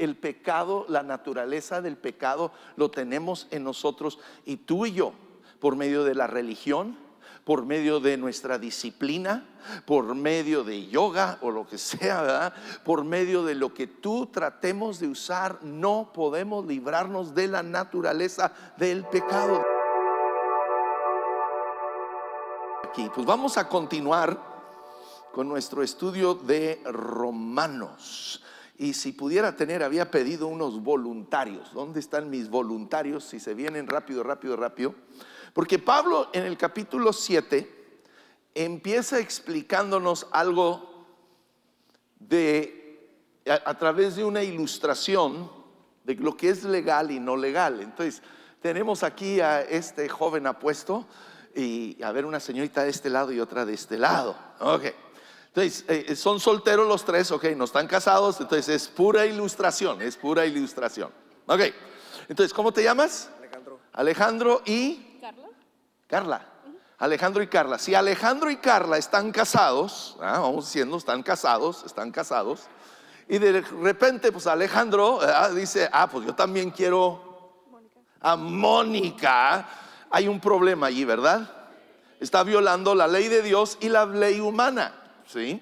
El pecado, la naturaleza del pecado lo tenemos en nosotros, y tú y yo, por medio de la religión, por medio de nuestra disciplina, por medio de yoga o lo que sea, ¿verdad? Por medio de lo que tú tratemos de usar, no podemos librarnos de la naturaleza del pecado. Aquí, pues vamos a continuar con nuestro estudio de Romanos. Y si pudiera tener, había pedido unos voluntarios. ¿Dónde están mis voluntarios? Si se vienen rápido. Porque Pablo en el capítulo 7 empieza explicándonos algo a través de una ilustración de lo que es legal y no legal. Entonces tenemos aquí a este joven apuesto y a ver, una señorita de este lado y otra de este lado. Ok. Entonces, son solteros los tres, ok, no están casados, entonces es pura ilustración, Ok, entonces, ¿cómo te llamas? Alejandro y Carla. Alejandro y Carla. Si Alejandro y Carla están casados, vamos diciendo, están casados, y de repente, pues Alejandro dice, pues yo también quiero a Mónica. Hay un problema allí, ¿verdad? Está violando la ley de Dios y la ley humana. ¿Sí?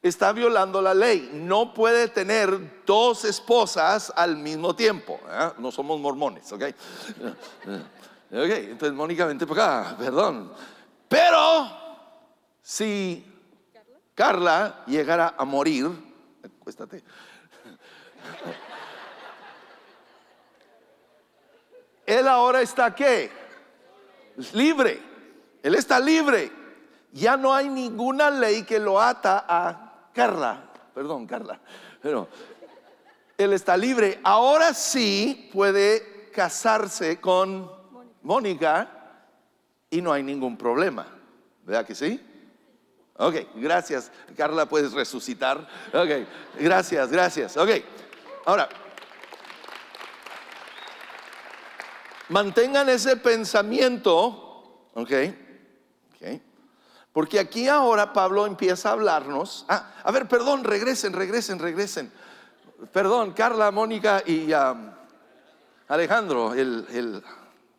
Está violando la ley. No puede tener dos esposas al mismo tiempo. No somos mormones, ¿ok? Entonces Mónica, vente para acá, perdón. Pero si Carla llegara a morir, acuéstate. Él ahora está ¿qué? Libre. Él está libre. Ya no hay ninguna ley que lo ata a Carla. Pero él está libre. Ahora sí puede casarse con Mónica y no hay ningún problema. ¿Verdad que sí? Ok, gracias. Carla, puedes resucitar. Ok, gracias. Ok, ahora mantengan ese pensamiento. Ok. Porque aquí ahora Pablo empieza a hablarnos. A ver, perdón, regresen. Perdón, Carla, Mónica y Alejandro, el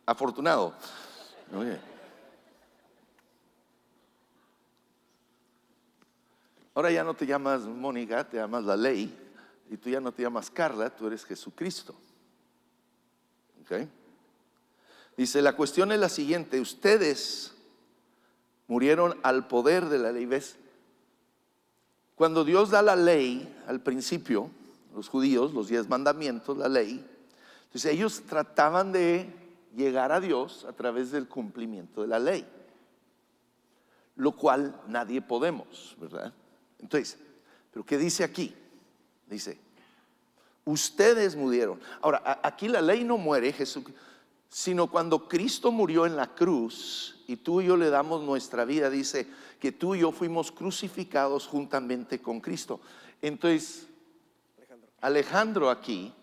afortunado. Okay. Ahora ya no te llamas Mónica, te llamas la ley. Y tú ya no te llamas Carla, tú eres Jesucristo. Okay. Dice, la cuestión es la siguiente: ustedes murieron al poder de la ley. ¿Ves? Cuando Dios da la ley al principio, los judíos, los 10 mandamientos, la ley, entonces ellos trataban de llegar a Dios a través del cumplimiento de la ley, lo cual nadie podemos, ¿verdad? Entonces, ¿pero qué dice aquí? Dice, ustedes murieron. Ahora, aquí la ley no muere, Jesús, sino cuando Cristo murió en la cruz y tú y yo le damos nuestra vida, dice que tú y yo fuimos crucificados juntamente con Cristo. Entonces Alejandro aquí,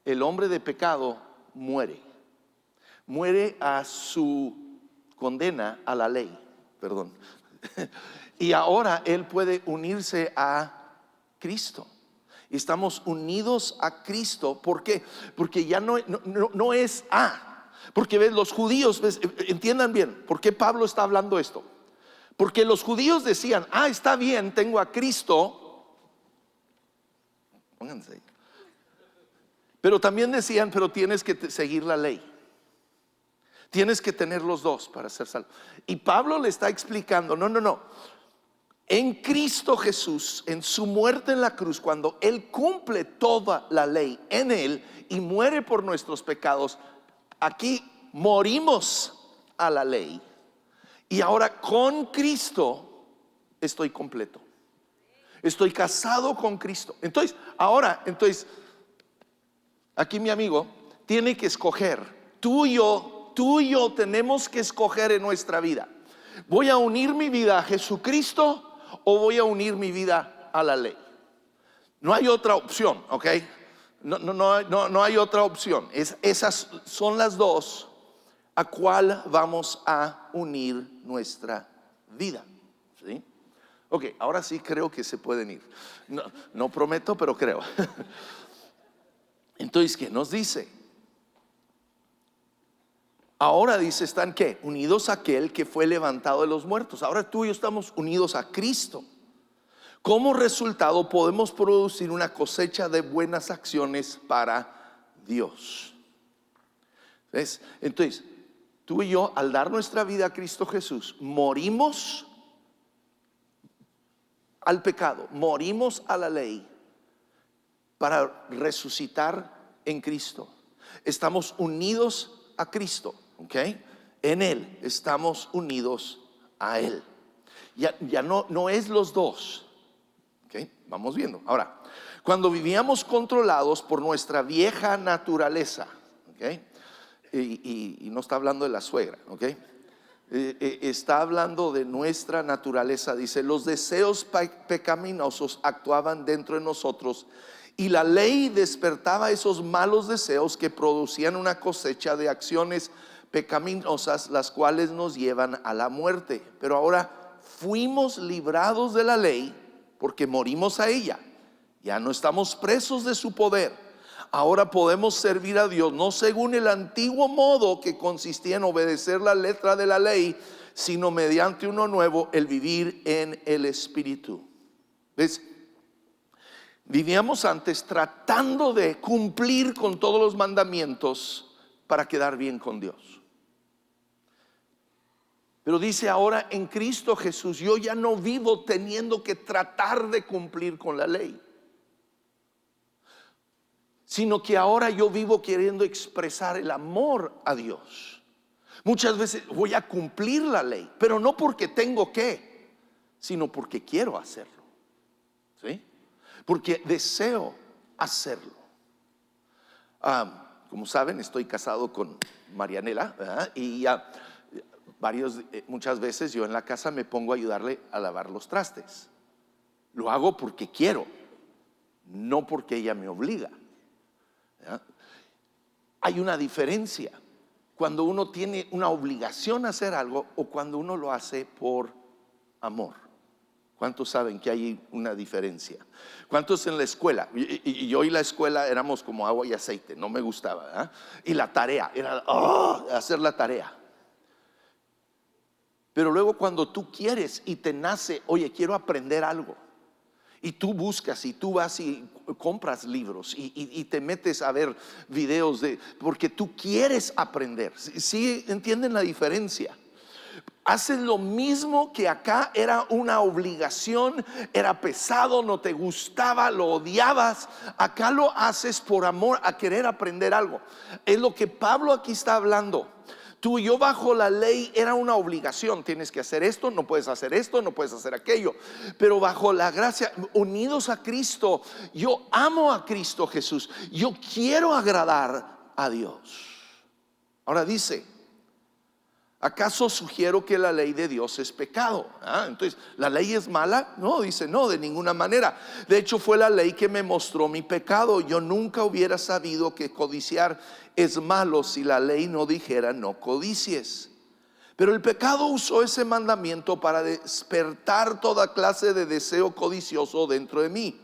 el hombre de pecado, muere a su condena a la ley, perdón. Y ahora él puede unirse a Cristo. Estamos unidos a Cristo. ¿Por qué? Porque ya no es porque ves, los judíos, entiendan bien, ¿por qué Pablo está hablando esto? Porque los judíos decían, está bien, tengo a Cristo. Pónganse ahí. Pero también decían, pero tienes que seguir la ley. Tienes que tener los dos para ser salvo. Y Pablo le está explicando, no. En Cristo Jesús, en su muerte en la cruz, cuando Él cumple toda la ley en Él y muere por nuestros pecados, aquí morimos a la ley. Y ahora con Cristo estoy completo. Estoy casado con Cristo. Entonces, aquí mi amigo tiene que escoger. Tú y yo tenemos que escoger en nuestra vida. ¿Voy a unir mi vida a Jesucristo o voy a unir mi vida a la ley? No hay otra opción, ¿ok? No hay otra opción. Esas son las dos a cuál vamos a unir nuestra vida. ¿Sí? Ok, ahora sí creo que se pueden ir. No prometo, pero creo. Entonces, ¿qué nos dice? Ahora dice, ¿están qué? Unidos a aquel que fue levantado de los muertos. Ahora tú y yo estamos unidos a Cristo. Como resultado podemos producir una cosecha de buenas acciones para Dios. ¿Ves? Entonces, tú y yo, al dar nuestra vida a Cristo Jesús, morimos al pecado, morimos a la ley para resucitar en Cristo. Estamos unidos a Cristo, ¿ok? En Él estamos unidos a Él. Ya no es los dos, ¿ok? Vamos viendo. Ahora, cuando vivíamos controlados por nuestra vieja naturaleza, ¿ok? Y no está hablando de la suegra, ¿ok? Está hablando de nuestra naturaleza. Dice, los deseos pecaminosos actuaban dentro de nosotros y la ley despertaba esos malos deseos que producían una cosecha de acciones pecaminosas, las cuales nos llevan a la muerte. Pero ahora fuimos librados de la ley porque morimos a ella. Ya no estamos presos de su poder. Ahora podemos servir a Dios no según el antiguo modo que consistía en obedecer la letra de la ley, sino mediante uno nuevo, el vivir en el Espíritu. ¿Ves? Vivíamos antes tratando de cumplir con todos los mandamientos para quedar bien con Dios. Pero dice ahora en Cristo Jesús, yo ya no vivo teniendo que tratar de cumplir con la ley, sino que ahora yo vivo queriendo expresar el amor a Dios. Muchas veces voy a cumplir la ley, pero no porque tengo que, sino porque quiero hacerlo, ¿sí? Porque deseo hacerlo. Como saben, estoy casado con Marianela, ¿verdad? Y muchas veces yo en la casa me pongo a ayudarle a lavar los trastes. Lo hago porque quiero, no porque ella me obliga. ¿Ya? Hay una diferencia cuando uno tiene una obligación a hacer algo o cuando uno lo hace por amor. ¿Cuántos saben que hay una diferencia? ¿Cuántos en la escuela? Y yo y la escuela éramos como agua y aceite, no me gustaba, ¿eh? Y la tarea era hacer la tarea. Pero luego cuando tú quieres y te nace, oye, quiero aprender algo, y tú buscas y tú vas y compras libros y te metes a ver videos porque tú quieres aprender. ¿Sí entienden la diferencia? Haces lo mismo que acá era una obligación, era pesado, no te gustaba, lo odiabas. Acá lo haces por amor a querer aprender algo. Es lo que Pablo aquí está hablando. Tú y yo bajo la ley era una obligación, tienes que hacer esto, no puedes hacer esto, no puedes hacer aquello. Pero bajo la gracia, unidos a Cristo, yo amo a Cristo Jesús, yo quiero agradar a Dios. Ahora dice, ¿acaso sugiero que la ley de Dios es pecado? Entonces, ¿la ley es mala? No, dice, no, de ninguna manera. De hecho, fue la ley que me mostró mi pecado. Yo nunca hubiera sabido que codiciar es malo si la ley no dijera no codicies. Pero el pecado usó ese mandamiento para despertar toda clase de deseo codicioso dentro de mí.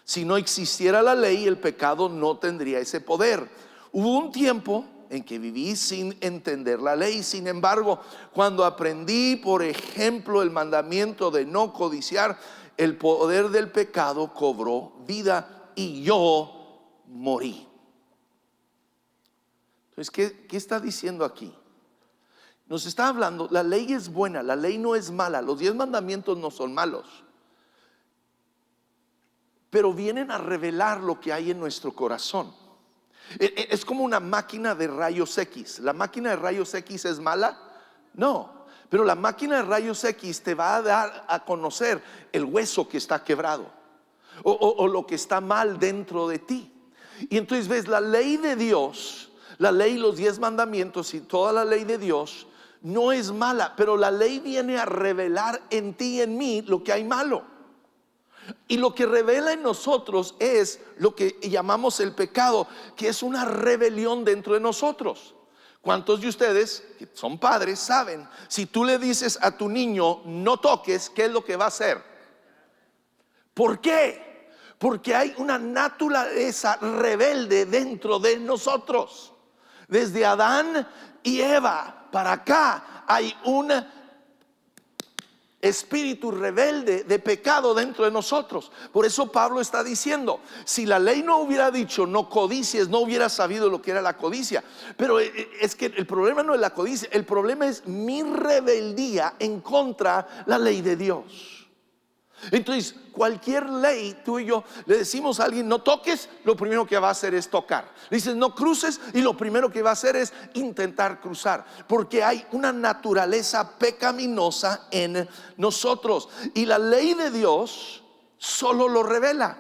Si no existiera la ley, el pecado no tendría ese poder. Hubo un tiempo en que viví sin entender la ley. Sin embargo, cuando aprendí, por ejemplo, el mandamiento de no codiciar, el poder del pecado cobró vida y yo morí. Entonces, ¿qué está diciendo aquí? Nos está hablando, la ley es buena, la ley no es mala, los 10 mandamientos no son malos, pero vienen a revelar lo que hay en nuestro corazón. Es como una máquina de rayos X. ¿La máquina de rayos X es mala? No, pero la máquina de rayos X te va a dar a conocer el hueso que está quebrado o lo que está mal dentro de ti. Y entonces ves, la ley de Dios, la ley, los 10 mandamientos y toda la ley de Dios no es mala, pero la ley viene a revelar en ti y en mí lo que hay malo. Y lo que revela en nosotros es lo que llamamos el pecado, que es una rebelión dentro de nosotros. ¿Cuántos de ustedes que son padres saben? Si tú le dices a tu niño no toques, ¿qué es lo que va a hacer? ¿Por qué? Porque hay una naturaleza rebelde dentro de nosotros. Desde Adán y Eva para acá hay un espíritu rebelde de pecado dentro de nosotros. Por eso Pablo está diciendo, si la ley no hubiera dicho no codicies, no hubiera sabido lo que era la codicia. Pero es que el problema no es la codicia, el problema es mi rebeldía en contra de la ley de Dios. Entonces, cualquier ley, tú y yo le decimos a alguien no toques, lo primero que va a hacer es tocar. Le dices no cruces y lo primero que va a hacer es intentar cruzar, porque hay una naturaleza pecaminosa en nosotros y la ley de Dios solo lo revela.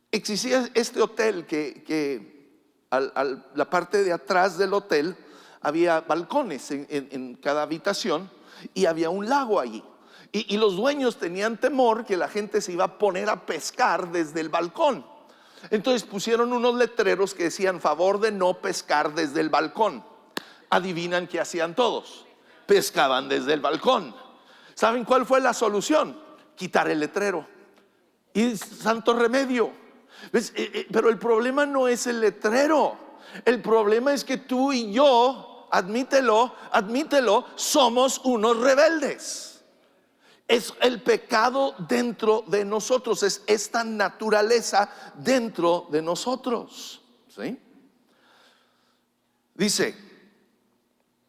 Existía este hotel que la parte de atrás del hotel había balcones en cada habitación y había un lago allí. Y los dueños tenían temor que la gente se iba a poner a pescar desde el balcón. Entonces pusieron unos letreros que decían favor de no pescar desde el balcón. Adivinan qué hacían todos, pescaban desde el balcón. ¿Saben cuál fue la solución? Quitar el letrero. Y santo remedio. ¿Ves? Pero el problema no es el letrero. El problema es que tú y yo, admítelo, somos unos rebeldes. Es el pecado dentro de nosotros, es esta naturaleza dentro de nosotros, ¿sí? Dice,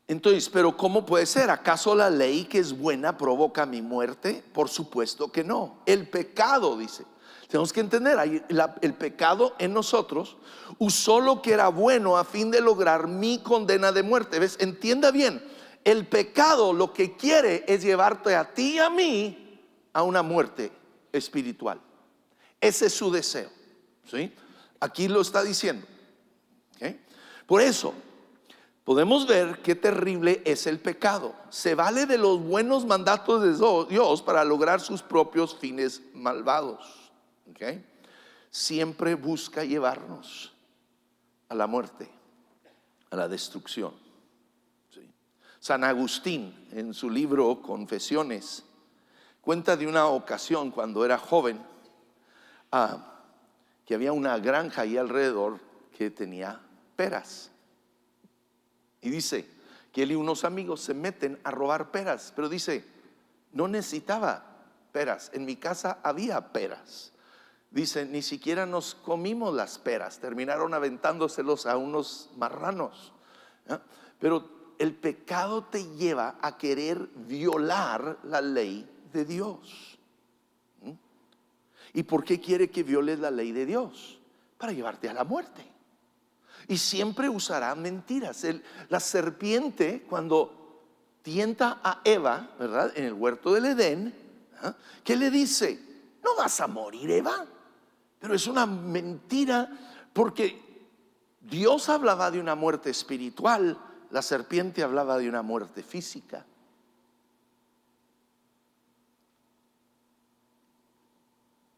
entonces, pero ¿cómo puede ser? ¿Acaso la ley que es buena provoca mi muerte? Por supuesto que no. El pecado, dice, tenemos que entender, el pecado en nosotros usó lo que era bueno a fin de lograr mi condena de muerte. ¿Ves? Entienda bien. El pecado lo que quiere es llevarte a ti y a mí a una muerte espiritual. Ese es su deseo, ¿sí? Aquí lo está diciendo, ¿okay? Por eso podemos ver qué terrible es el pecado. Se vale de los buenos mandatos de Dios para lograr sus propios fines malvados, ¿okay? Siempre busca llevarnos a la muerte, a la destrucción. San Agustín, en su libro Confesiones, cuenta de una ocasión cuando era joven, que había una granja ahí alrededor que tenía peras. Y dice que él y unos amigos se meten a robar peras, pero dice, no necesitaba peras, en mi casa había peras. Dice, ni siquiera nos comimos las peras, terminaron aventándoselos a unos marranos, ¿eh? Pero el pecado te lleva a querer violar la ley de Dios. ¿Y por qué quiere que violes la ley de Dios? Para llevarte a la muerte. Y siempre usará mentiras. La serpiente, cuando tienta a Eva, ¿verdad? En el huerto del Edén, ¿qué le dice? No vas a morir, Eva. Pero es una mentira, porque Dios hablaba de una muerte espiritual. La serpiente hablaba de una muerte física.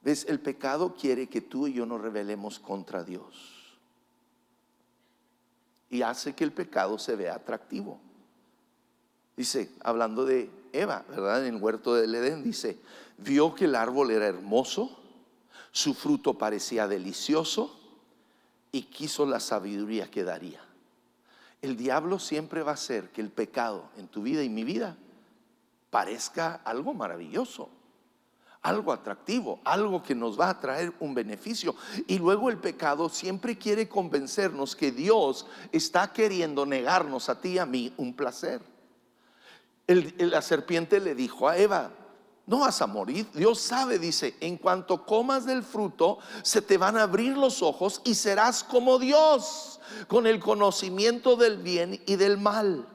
¿Ves? El pecado quiere que tú y yo nos rebelemos contra Dios. Y hace que el pecado se vea atractivo. Dice, hablando de Eva, ¿verdad? En el huerto del Edén, dice, vio que el árbol era hermoso, su fruto parecía delicioso y quiso la sabiduría que daría. El diablo siempre va a hacer que el pecado en tu vida y mi vida parezca algo maravilloso, algo atractivo, algo que nos va a traer un beneficio. Y luego el pecado siempre quiere convencernos que Dios está queriendo negarnos a ti y a mí un placer. La serpiente le dijo a Eva, no vas a morir. Dios sabe, dice, en cuanto comas del fruto se te van a abrir los ojos y serás como Dios, con el conocimiento del bien y del mal.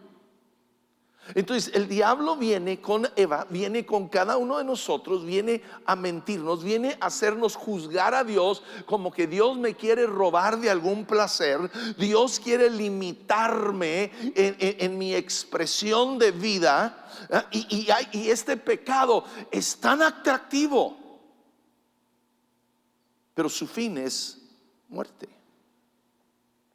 Entonces el diablo viene con Eva, viene con cada uno de nosotros, viene a mentirnos, viene a hacernos juzgar a Dios como que Dios me quiere robar de algún placer. Dios quiere limitarme en mi expresión de vida, y este pecado es tan atractivo, pero su fin es muerte.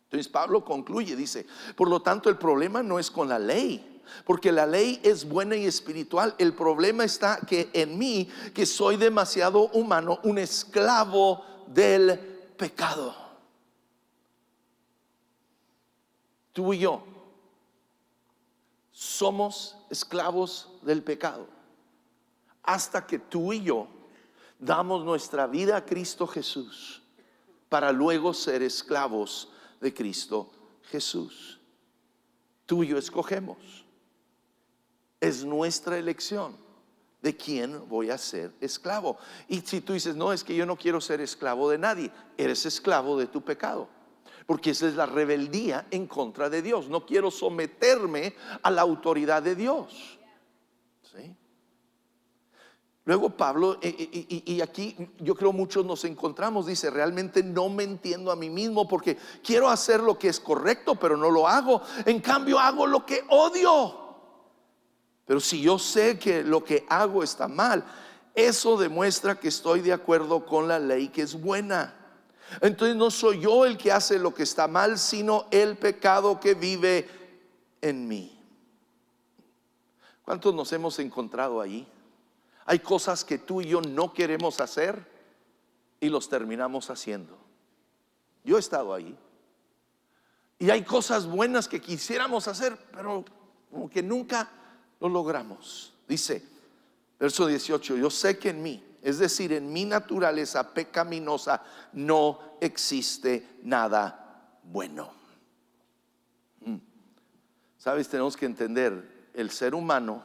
Entonces Pablo concluye, dice, por lo tanto el problema no es con la ley, porque la ley es buena y espiritual. El problema está que en mí, que soy demasiado humano, un esclavo del pecado. Tú y yo somos esclavos del pecado hasta que tú y yo damos nuestra vida a Cristo Jesús para luego ser esclavos de Cristo Jesús. Tú y yo escogemos. Es nuestra elección de quién voy a ser esclavo. Y si tú dices, no, es que yo no quiero ser esclavo de nadie, eres esclavo de tu pecado, porque esa es la rebeldía en contra de Dios. No quiero someterme a la autoridad de Dios. ¿Sí? Luego Pablo, y aquí yo creo muchos nos encontramos, dice, realmente no me entiendo a mí mismo, porque quiero hacer lo que es correcto, pero no lo hago. En cambio hago lo que odio. Pero si yo sé que lo que hago está mal, eso demuestra que estoy de acuerdo con la ley que es buena. Entonces no soy yo el que hace lo que está mal, sino el pecado que vive en mí. ¿Cuántos nos hemos encontrado ahí? Hay cosas que tú y yo no queremos hacer y los terminamos haciendo. Yo he estado ahí. Y hay cosas buenas que quisiéramos hacer, pero como que nunca lo logramos. Dice, verso 18, yo sé que en mí, es decir, en mi naturaleza pecaminosa, no existe nada bueno. Sabes, tenemos que entender, el ser humano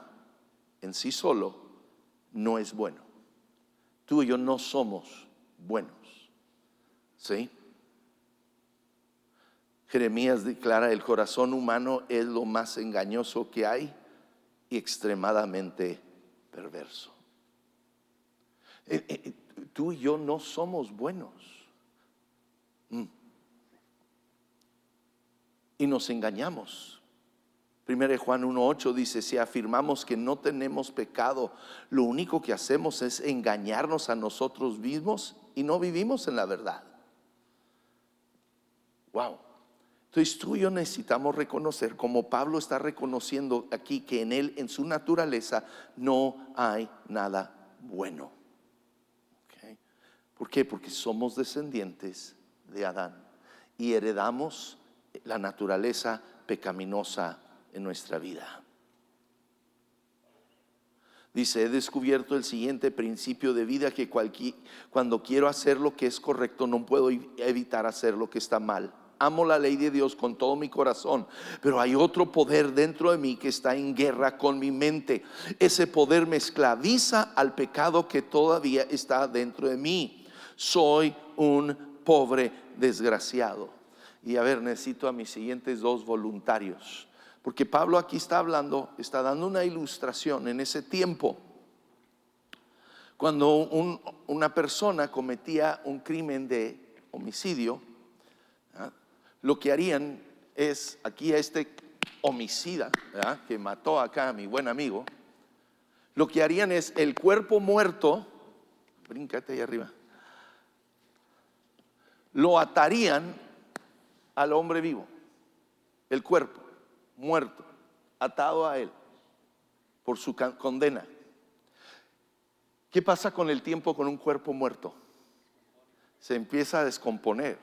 en sí solo no es bueno. Tú y yo no somos buenos. ¿Sí? Jeremías declara, el corazón humano es lo más engañoso que hay y extremadamente perverso. Tú y yo no somos buenos. Y nos engañamos. 1 Juan 1:8 dice, si afirmamos que no tenemos pecado, lo único que hacemos es engañarnos a nosotros mismos y no vivimos en la verdad. Wow. Entonces tú y yo necesitamos reconocer, como Pablo está reconociendo aquí, que en él, en su naturaleza, no hay nada bueno. ¿Okay? ¿Por qué? Porque somos descendientes de Adán y heredamos la naturaleza pecaminosa en nuestra vida. Dice, he descubierto el siguiente principio de vida, que cuando quiero hacer lo que es correcto, no puedo evitar hacer lo que está mal. Amo la ley de Dios con todo mi corazón, pero hay otro poder dentro de mí que está en guerra con mi mente. Ese poder me esclaviza al pecado que todavía está dentro de mí. Soy un pobre desgraciado. Y a ver, necesito a mis siguientes dos voluntarios, porque Pablo aquí está hablando, está dando una ilustración. En ese tiempo, cuando una persona cometía un crimen de homicidio, lo que harían es, aquí a este homicida, ¿verdad?, que mató acá a mi buen amigo, lo que harían es el cuerpo muerto, bríncate ahí arriba, lo atarían al hombre vivo, el cuerpo muerto, atado a él por su condena. ¿Qué pasa con el tiempo con un cuerpo muerto? Se empieza a descomponer,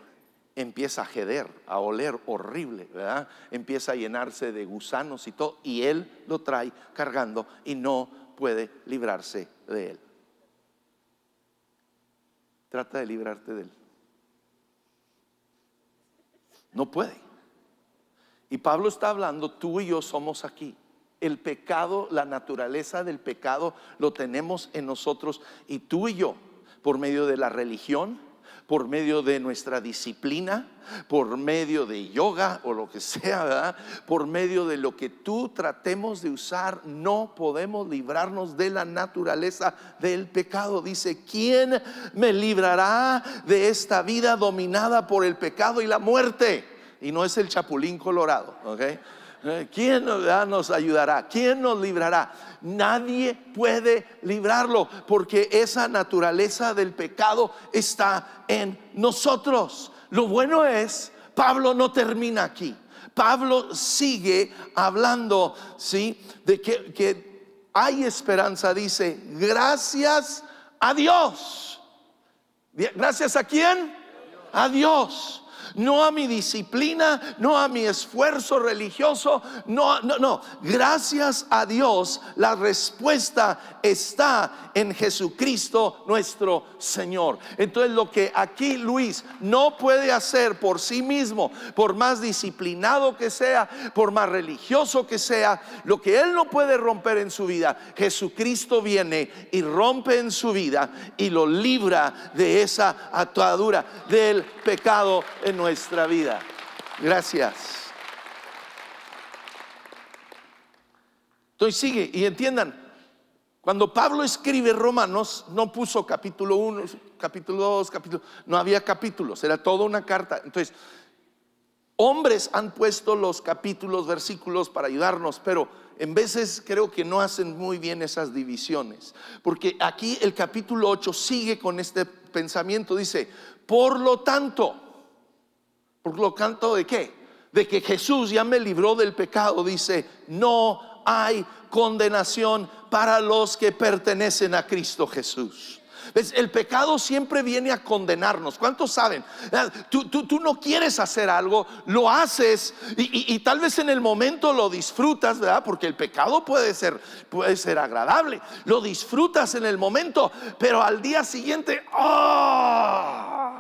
empieza a jeder, a oler horrible, ¿verdad? Empieza a llenarse de gusanos y todo, y él lo trae cargando y no puede librarse de él. Trata de librarte de él. No puede. Y Pablo está hablando, tú y yo somos aquí. El pecado, la naturaleza del pecado lo tenemos en nosotros, y tú y yo, por medio de la religión, por medio de nuestra disciplina, por medio de yoga o lo que sea, ¿verdad?, por medio de lo que tú tratemos de usar, no podemos librarnos de la naturaleza del pecado. Dice, ¿quién me librará de esta vida dominada por el pecado y la muerte? Y no es el Chapulín Colorado, ¿ok? ¿Quién nos ayudará? ¿Quién nos librará? Nadie puede librarlo, porque esa naturaleza del pecado está en nosotros. Lo bueno es, Pablo no termina aquí. Pablo sigue hablando, ¿sí?, de que hay esperanza. Dice, gracias a Dios. ¿Gracias a quién? A Dios. No a mi disciplina, no a mi esfuerzo religioso, no. Gracias a Dios, la respuesta está en Jesucristo nuestro Señor. Entonces, lo que aquí Luis no puede hacer por sí mismo, por más disciplinado que sea, por más religioso que sea, lo que él no puede romper en su vida, Jesucristo viene y rompe en su vida y lo libra de esa atadura del pecado en nuestra vida. Gracias. Entonces sigue y entiendan, cuando Pablo escribe Romanos, no puso capítulo 1, capítulo 2, no había capítulos, era toda una carta. Entonces, hombres han puesto los capítulos, versículos para ayudarnos, pero en veces creo que no hacen muy bien esas divisiones, porque aquí el capítulo 8 sigue con este pensamiento. Dice, por lo tanto, ¿de qué? De que Jesús ya me libró del pecado. Dice, no hay condenación para los que pertenecen a Cristo Jesús. ¿Ves? El pecado siempre viene a condenarnos. ¿Cuántos saben? Tú no quieres hacer algo, lo haces y tal vez en el momento lo disfrutas, ¿verdad? Porque el pecado puede ser agradable. Lo disfrutas en el momento, pero al día siguiente, ¡oh!,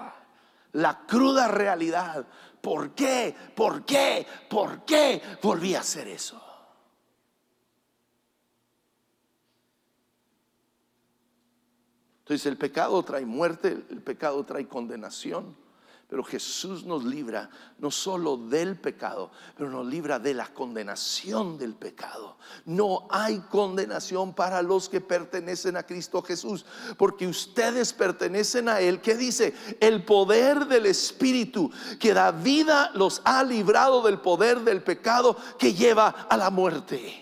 la cruda realidad. ¿Por qué? ¿Por qué? ¿Por qué volví a hacer eso? Entonces el pecado trae muerte, el pecado trae condenación, pero Jesús nos libra no solo del pecado, pero nos libra de la condenación del pecado. No hay condenación para los que pertenecen a Cristo Jesús, porque ustedes pertenecen a Él. ¿Qué dice? El poder del Espíritu que da vida los ha librado del poder del pecado que lleva a la muerte.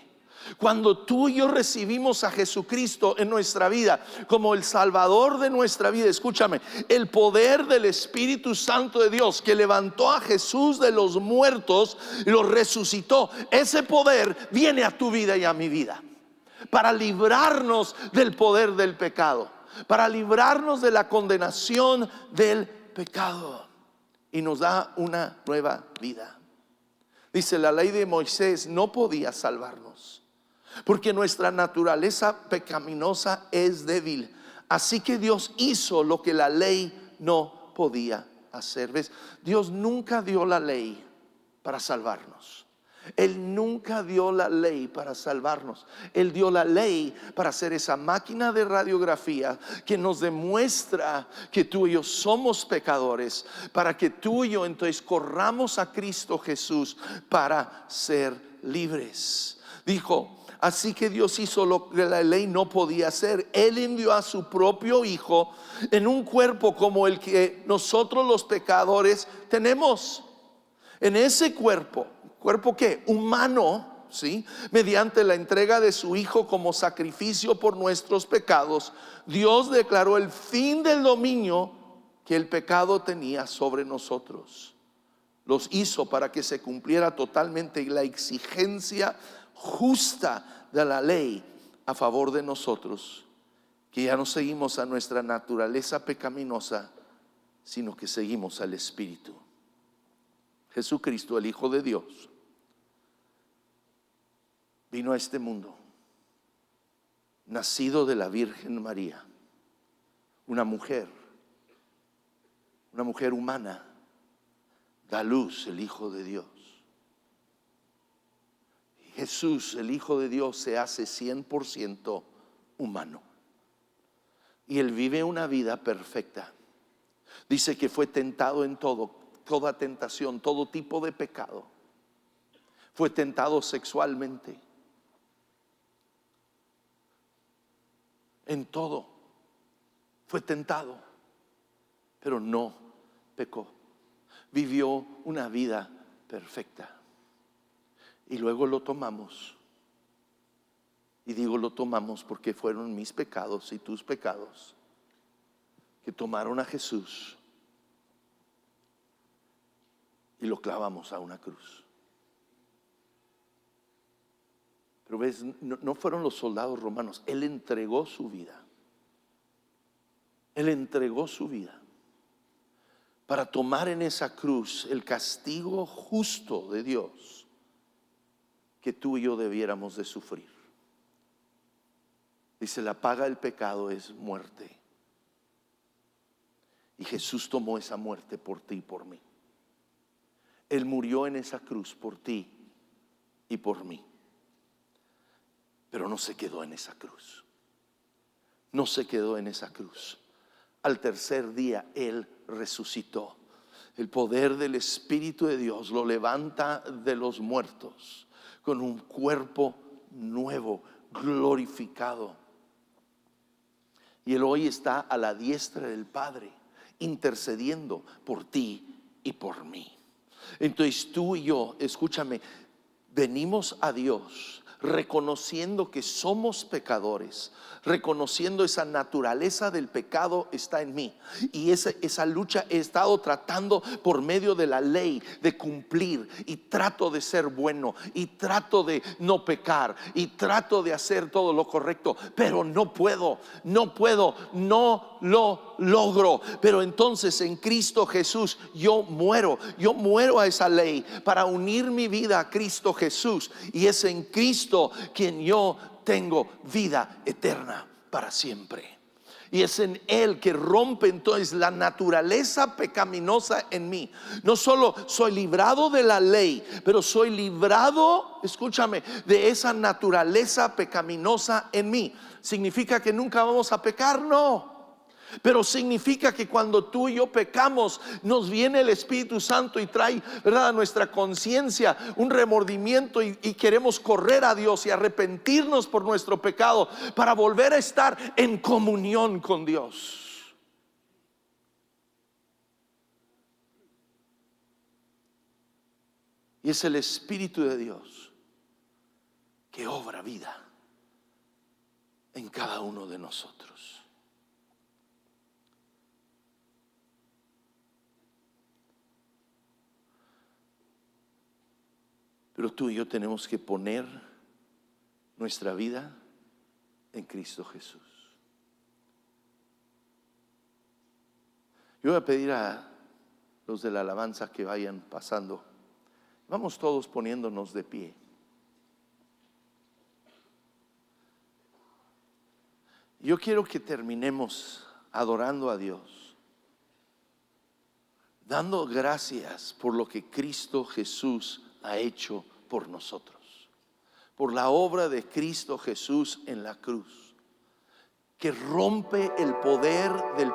Cuando tú y yo recibimos a Jesucristo en nuestra vida como el Salvador de nuestra vida, escúchame, el poder del Espíritu Santo de Dios que levantó a Jesús de los muertos y lo resucitó, ese poder viene a tu vida y a mi vida para librarnos del poder del pecado, para librarnos de la condenación del pecado, y nos da una nueva vida. Dice, la ley de Moisés no podía salvarnos, porque nuestra naturaleza pecaminosa es débil. Así que Dios hizo lo que la ley no podía hacer. ¿Ves? Dios nunca dio la ley para salvarnos. Él nunca dio la ley para salvarnos. Él dio la ley para hacer esa máquina de radiografía que nos demuestra que tú y yo somos pecadores, para que tú y yo entonces corramos a Cristo Jesús para ser libres. Dijo, así que Dios hizo lo que la ley no podía hacer. Él envió a su propio Hijo en un cuerpo como el que nosotros los pecadores tenemos. En ese cuerpo ¿qué? Humano, ¿sí? Mediante la entrega de su Hijo como sacrificio por nuestros pecados, Dios declaró el fin del dominio que el pecado tenía sobre nosotros. Los hizo para que se cumpliera totalmente la exigencia justa de la ley a favor de nosotros, que ya no seguimos a nuestra naturaleza pecaminosa, sino que seguimos al Espíritu. Jesucristo, el Hijo de Dios, vino a este mundo, nacido de la Virgen María, una mujer humana, da a luz el Hijo de Dios. Jesús, el Hijo de Dios, se hace 100% humano, y Él vive una vida perfecta. Dice que fue tentado en toda tentación, todo tipo de pecado. Fue tentado sexualmente, en todo fue tentado, pero no pecó. Vivió una vida perfecta. Y luego lo tomamos. Y digo lo tomamos porque fueron mis pecados y tus pecados que tomaron a Jesús y lo clavamos a una cruz. Pero ves, no fueron los soldados romanos. Él entregó su vida. Él entregó su vida para tomar en esa cruz el castigo justo de Dios que tú y yo debiéramos de sufrir. Dice, la paga del pecado es muerte. Y Jesús tomó esa muerte por ti y por mí. Él murió en esa cruz por ti y por mí. Pero no se quedó en esa cruz. No se quedó en esa cruz. Al tercer día Él resucitó. El poder del Espíritu de Dios lo levanta de los muertos con un cuerpo nuevo, glorificado. Y Él hoy está a la diestra del Padre, intercediendo por ti y por mí. Entonces tú y yo, escúchame, venimos a Dios reconociendo que somos pecadores, reconociendo esa naturaleza del pecado está en mí, y esa lucha he estado tratando por medio de la ley de cumplir, y trato de ser bueno, y trato de no pecar, y trato de hacer todo lo correcto, pero no puedo, no lo logro. Pero entonces en Cristo Jesús yo muero a esa ley para unir mi vida a Cristo Jesús, y es en Cristo quien yo tengo vida eterna para siempre. Y es en Él que rompe entonces la naturaleza pecaminosa en mí. No solo soy librado de la ley, pero soy librado, escúchame, de esa naturaleza pecaminosa en mí. ¿Significa que nunca vamos a pecar? No. Pero significa que cuando tú y yo pecamos, nos viene el Espíritu Santo y trae, ¿verdad?, a nuestra conciencia un remordimiento, y queremos correr a Dios y arrepentirnos por nuestro pecado para volver a estar en comunión con Dios. Y es el Espíritu de Dios que obra vida en cada uno de nosotros. Pero tú y yo tenemos que poner nuestra vida en Cristo Jesús. Yo voy a pedir a los de la alabanza que vayan pasando. Vamos todos poniéndonos de pie. Yo quiero que terminemos adorando a Dios, dando gracias por lo que Cristo Jesús ha hecho por nosotros, por la obra de Cristo Jesús en la cruz, que rompe el poder del...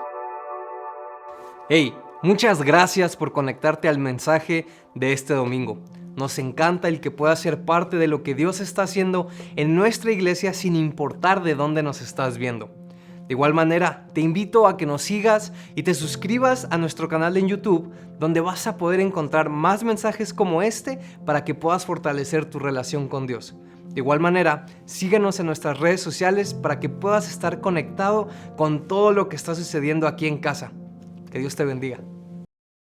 Hey, muchas gracias por conectarte al mensaje de este domingo. Nos encanta el que puedas ser parte de lo que Dios está haciendo en nuestra iglesia, sin importar de dónde nos estás viendo. De igual manera, te invito a que nos sigas y te suscribas a nuestro canal en YouTube, donde vas a poder encontrar más mensajes como este para que puedas fortalecer tu relación con Dios. De igual manera, síguenos en nuestras redes sociales para que puedas estar conectado con todo lo que está sucediendo aquí en casa. Que Dios te bendiga.